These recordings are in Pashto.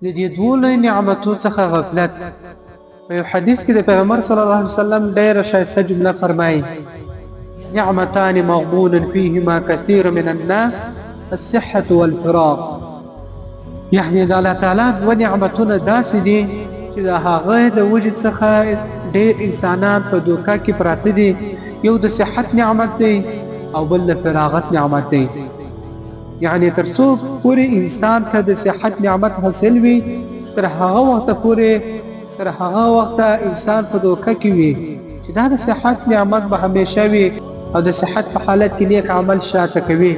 د دې دوه لوی نعمتو څخه غفلت. په یو حدیث کې د پیغمبر صلی الله علیه وسلم ډیره شایسته جمله فرمایي: نعمتان مغبون فيهما كثير من الناس الصحة والفراغ. یعنی د الله تعالی دوه نعمتونه داسې دي چې د هغه د وجود څخه ډیر انسانان په دوکه کې پراته دي. یو د صحت نعمت دی او بل د فراغت نعمت دی. یعنی ترڅو پورې انسان ته د صحت نعمت حاصل وي، تر هغه وخت انسان په دوکه کې وي چې دا د صحت نعمت به همیشه وي او د صحت په حالت کې نیک عمل شاته کوي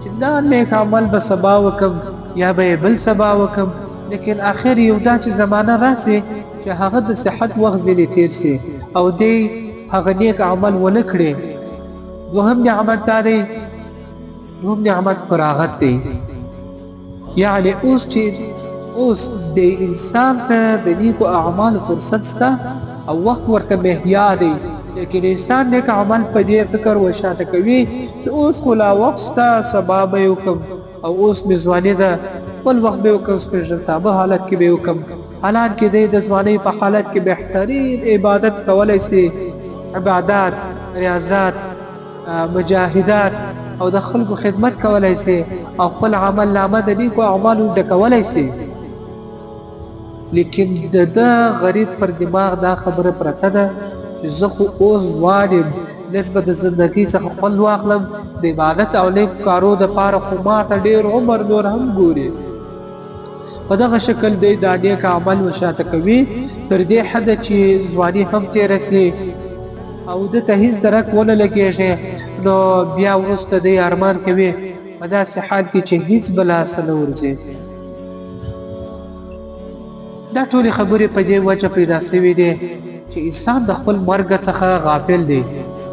چې دا نیک عمل به سبا وکم یا به بل سبا وکم. لیکن اخر یو داسې زمانه راسي چې هغه د صحت وخت ځینې تیر سي او دی هغه نیک عمل ونه کړي. دوهم نعمت فراغت دی. یعنی اوس د انسان ته د نیکو اعمالو فرصت شته او وخت ورته مهیا دی، لیکن انسان نیک عمل په دې فکر وشاته کوي چې اوس خو لا وخت شته، سبا به یې وکم، او اوس مې ځواني ده، بل وخت به یې وکم، سپېژنتابه حالت کې به یې وکم. حالانکې دی د ځوانۍ په حالت کې بهترین عبادت کولی سي، عبادات، ریاضات، مجاهدات او د خلکو خدمت کولی سي او خپل عمل نامه د نیکو اعمالو ډکولی سي. لیکن د غریب پر دماغ دا خبره پرته ده چې زه خو اوس ځوان یم، لږ به د زندګۍ څخه خوند واخلم، د عبادت او نیکو کارو دپاره خو ماته ډېر عمر نور هم ګوري. په دغه شکل دی دا نیک عمل وشاته کوي تر دې حده چې ځواني هم تېره سي او ده ته هیڅ درک ونه لګېږي، نو بیا وروسته دی ارمان کوي په داسې حال کې چې هیڅ به لاسه نه ورځي. دا ټولې خبرې په دې وجه پیدا شوې دي چې انسان د خپل مرګ څخه غافل دی.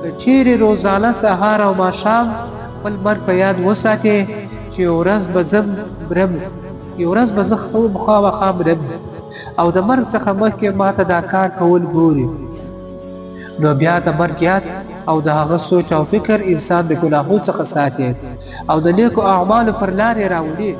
که چیرې روزانه سهار او ماښام خپل مرګ په یاد وساتي چې یو ورځ به زه خامخا مرم او د مرګ څخه مخکې ماته دا کار کول ګوري، نو بیا د مرګ یاد او د هغه سوچ او فکر انسان د ګناهونو څخه ساتي او د نیکو اعمالو پر لارې راولي.